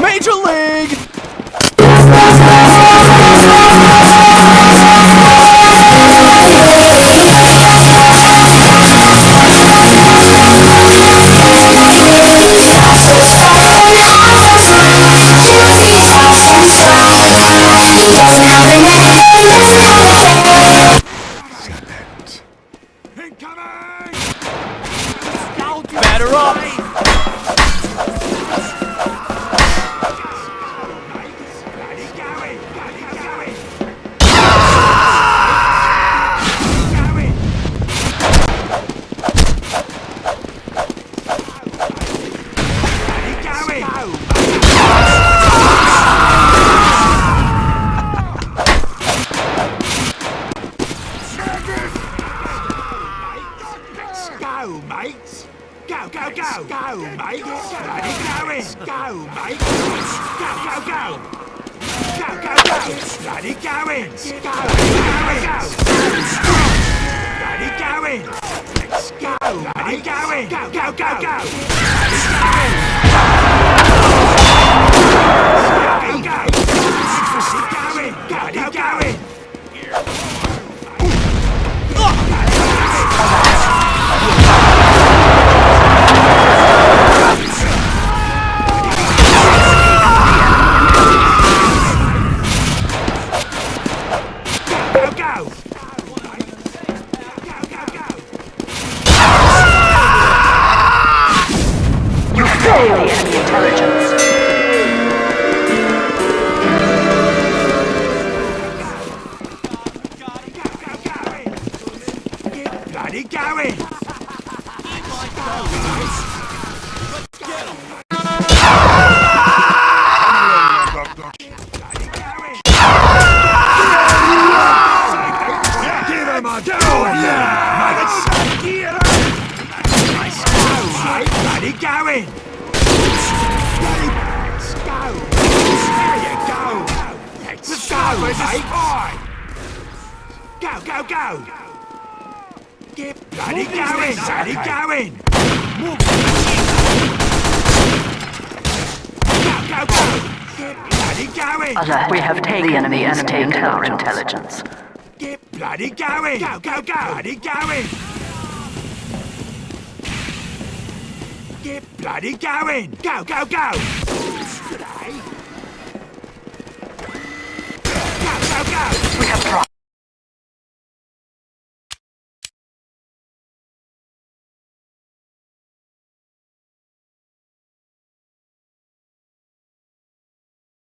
Major League! Incoming! Batter up! Go, mates! Go, go, go! Go, mates! Bloody going! Go, mates! Go, go, go! Go, go, go! Bloody going! Go, bloody going! Let's go! Bloody going! Go, go, go, go! Go, go, go! Bloody going! Bloody going! Give him a go! Bloody going! Let's go! There you go! Let's go, mate! Go, go, go! Get bloody going! Bloody going! Go, go, go! Get bloody going! Alert. We have taken the enemy has taken our intelligence. Get bloody going! Go, go, go! Bloody going! Get bloody going! Go, go, go!